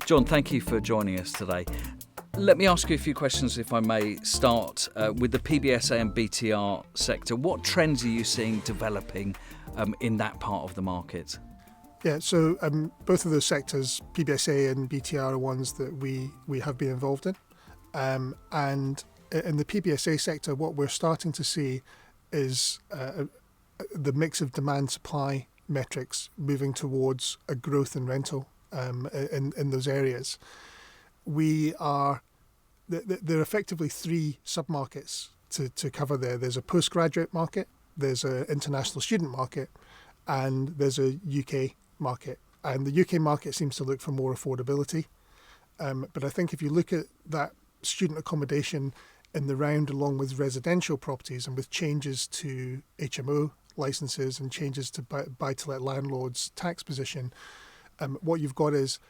John, thank you for joining us today. Let me ask you a few questions, if I may, start with the PBSA and BTR sector. What trends are you seeing developing in that part of the market? Yeah, so both of those sectors, PBSA and BTR, are ones that we have been involved in. And in the PBSA sector, what we're starting to see is the mix of demand-supply metrics moving towards a growth in rental in those areas. There are effectively three sub-markets to cover there. There's a postgraduate market, there's an international student market, and there's a UK market. And the UK market seems to look for more affordability. But I think if you look at that student accommodation in the round along with residential properties and with changes to HMO licences and changes to buy-to-let landlords' tax position, what you've got is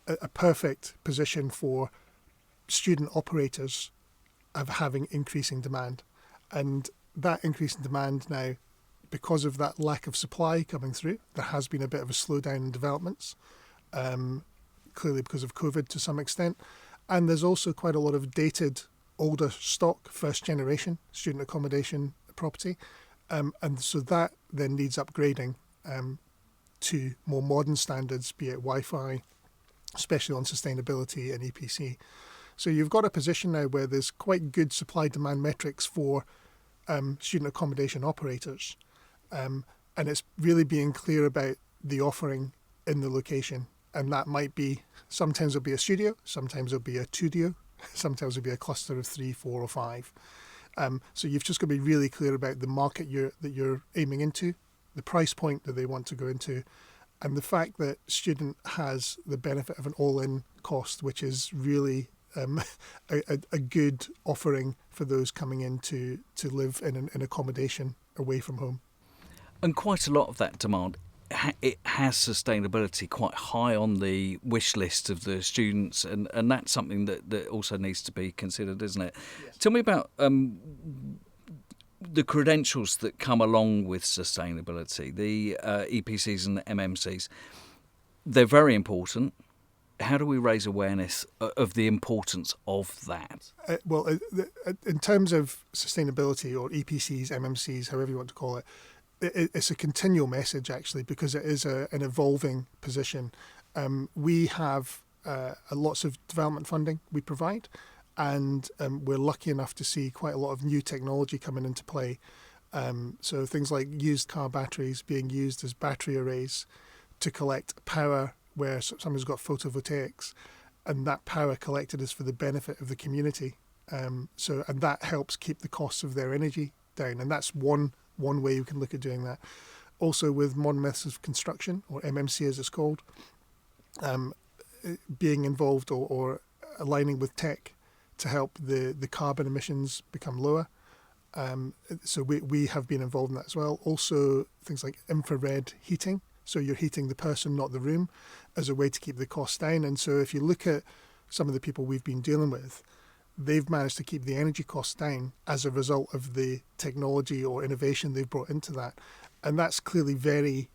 a perfect position for student operators of having increasing demand. And that increasing demand now, because of that lack of supply coming through, there has been a bit of a slowdown in developments, clearly because of COVID to some extent. And there's also quite a lot of dated, older stock, first generation student accommodation property. And so that then needs upgrading to more modern standards, be it Wi-Fi, especially on sustainability and EPC. So you've got a position now where there's quite good supply-demand metrics for student accommodation operators. And it's really being clear about the offering in the location. And that might be, sometimes it'll be a studio, sometimes it'll be a two-dio, sometimes it'll be a cluster of 3, 4 or 5. So you've just got to be really clear about the market that you're aiming into, the price point that they want to go into, and the fact that student has the benefit of an all-in cost, which is really a good offering for those coming in to live in an accommodation away from home. And quite a lot of that demand, it has sustainability quite high on the wish list of the students, and that's something that also needs to be considered, isn't it? Yes. Tell me about the credentials that come along with sustainability, the EPCs and the MMCs. They're very important. How do we raise awareness of the importance of that? In terms of sustainability, or EPCs, MMCs, however you want to call it, it's a continual message, actually, because it is an evolving position. We have lots of development funding we provide, and we're lucky enough to see quite a lot of new technology coming into play. So things like used car batteries being used as battery arrays to collect power where someone's got photovoltaics, and that power collected is for the benefit of the community. And that helps keep the costs of their energy down, and that's one way you can look at doing that. Also with modern methods of construction, or MMC as it's called, being involved or aligning with tech to help the carbon emissions become lower. So we have been involved in that as well. Also things like infrared heating, so you're heating the person, not the room, as a way to keep the costs down. And so if you look at some of the people we've been dealing with, they've managed to keep the energy costs down as a result of the technology or innovation they've brought into that. And that's clearly very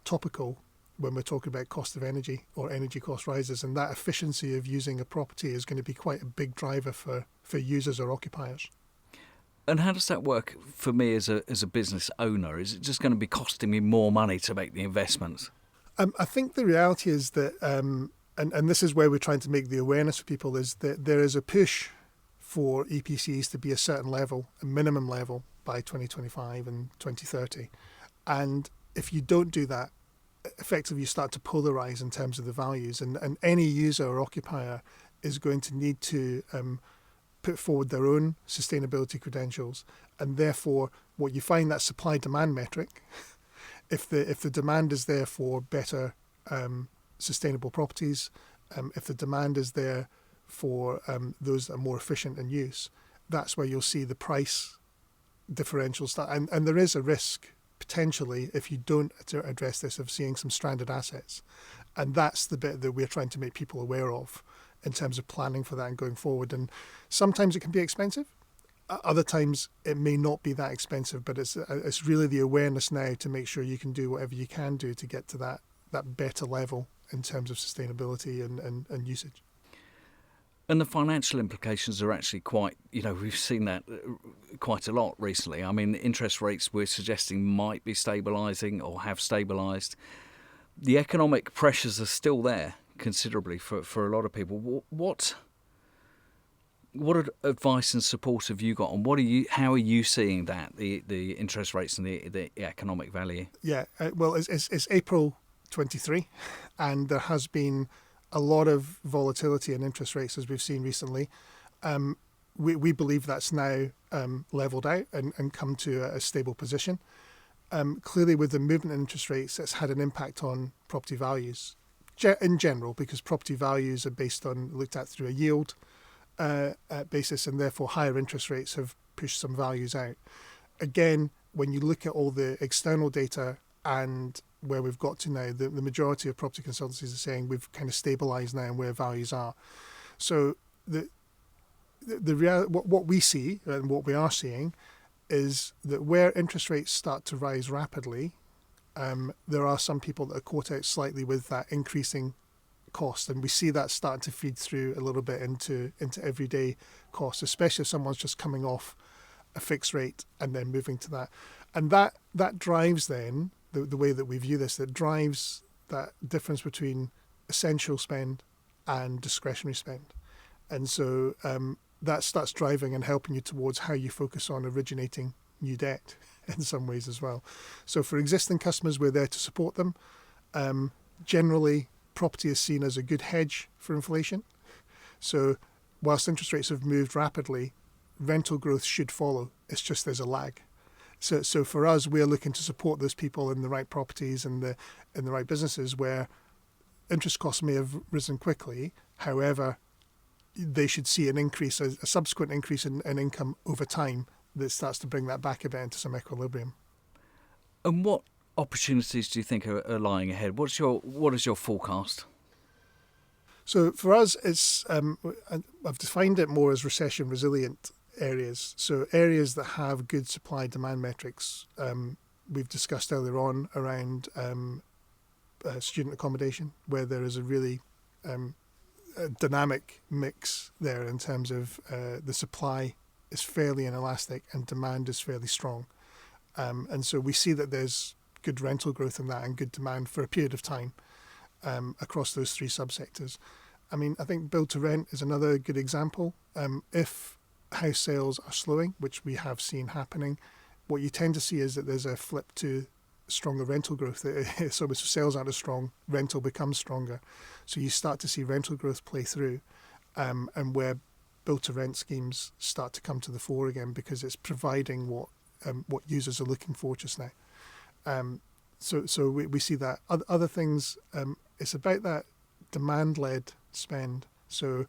topical when we're talking about cost of energy or energy cost rises. And that efficiency of using a property is going to be quite a big driver for users or occupiers. And how does that work for me as a business owner? Is it just going to be costing me more money to make the investments? I think the reality is that and this is where we're trying to make the awareness for people, is that there is a push for EPCs to be a certain level, a minimum level, by 2025 and 2030. And if you don't do that, effectively you start to polarize in terms of the values. And any user or occupier is going to need to put forward their own sustainability credentials. And therefore, what you find, that supply-demand metric, if the demand is there for better sustainable properties, if the demand is there for those that are more efficient in use, that's where you'll see the price differential start. And there is a risk, potentially, if you don't address this, of seeing some stranded assets. And that's the bit that we're trying to make people aware of in terms of planning for that and going forward. And sometimes it can be expensive. Other times it may not be that expensive, but it's really the awareness now to make sure you can do whatever you can do to get to that better level in terms of sustainability and usage. And the financial implications are actually quite, we've seen that quite a lot recently. I mean, interest rates we're suggesting might be stabilising or have stabilised. The economic pressures are still there considerably for a lot of people. What advice and support have you got, and how are you seeing that, the interest rates and the economic value? Yeah, well, it's April 23, and there has been a lot of volatility in interest rates as we've seen recently. We believe that's now levelled out and come to a stable position. Clearly, with the movement in interest rates, it's had an impact on property values in general, because property values are looked at through a yield basis, and therefore higher interest rates have pushed some values out. Again, when you look at all the external data and where we've got to now, the majority of property consultancies are saying we've kind of stabilised now and where values are. So what we see and what we are seeing is that where interest rates start to rise rapidly, there are some people that are caught out slightly with that increasing cost, and we see that starting to feed through a little bit into everyday costs, especially if someone's just coming off a fixed rate and then moving to that. And that drives then the way that we view this, that drives that difference between essential spend and discretionary spend. And so that starts driving and helping you towards how you focus on originating new debt in some ways as well. So for existing customers, we're there to support them. Generally, property is seen as a good hedge for inflation. So whilst interest rates have moved rapidly, rental growth should follow. It's just there's a lag. So for us, we're looking to support those people in the right properties and in the right businesses where interest costs may have risen quickly. However, they should see an increase, a subsequent increase in income over time that starts to bring that back a bit into some equilibrium. And what opportunities do you think are lying ahead? What is your forecast? So for us, it's I've defined it more as recession resilient areas. So areas that have good supply demand metrics. We've discussed earlier on around student accommodation, where there is a really a dynamic mix there in terms of the supply is fairly inelastic and demand is fairly strong. And so we see that there's good rental growth in that and good demand for a period of time across those three subsectors. I mean, I think build to rent is another good example. If house sales are slowing, which we have seen happening, what you tend to see is that there's a flip to stronger rental growth. So if sales aren't as strong, rental becomes stronger. So you start to see rental growth play through, and where build to rent schemes start to come to the fore again, because it's providing what users are looking for just now. So we see that. Other things, it's about that demand-led spend. So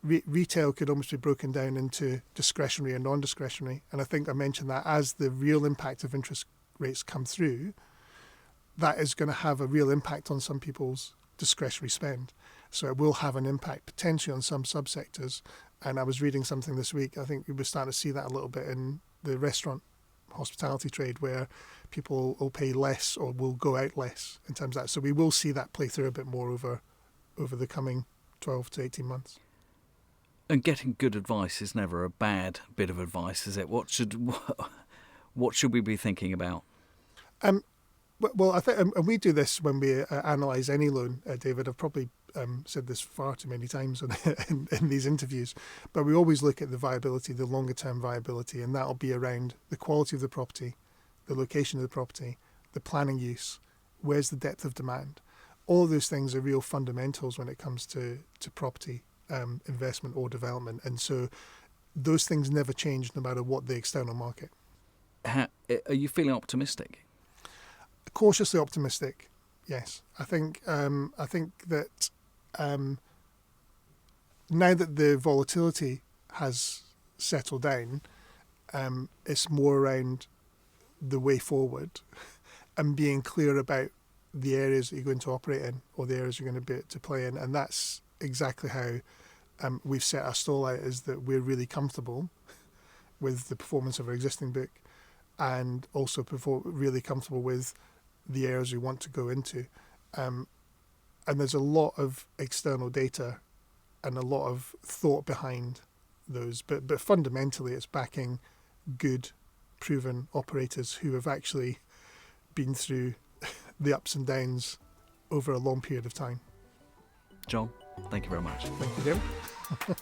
retail could almost be broken down into discretionary and non-discretionary. And I think I mentioned that as the real impact of interest rates come through, that is going to have a real impact on some people's discretionary spend. So it will have an impact potentially on some subsectors. And I was reading something this week, I think we were starting to see that a little bit in the restaurant hospitality trade, where people will pay less or will go out less in terms of that. So we will see that play through a bit more over the coming 12 to 18 months. And getting good advice is never a bad bit of advice, is it? What should we be thinking about? Well, I think, and we do this when we analyse any loan, David. I've probably said this far too many times in these interviews, but we always look at the viability, the longer term viability, and that'll be around the quality of the property, the location of the property, the planning use, where's the depth of demand. All of those things are real fundamentals when it comes to property investment or development, and so those things never change no matter what the external market. Are you feeling optimistic? Cautiously optimistic, yes. I think that now that the volatility has settled down, it's more around the way forward and being clear about the areas that you're going to operate in or the areas you're going to be to play in, and that's exactly how we've set our stall out, is that we're really comfortable with the performance of our existing book, and also really comfortable with the areas we want to go into. And there's a lot of external data and a lot of thought behind those, but fundamentally it's backing good, proven operators who have actually been through the ups and downs over a long period of time. John, thank you very much. Thank you, David.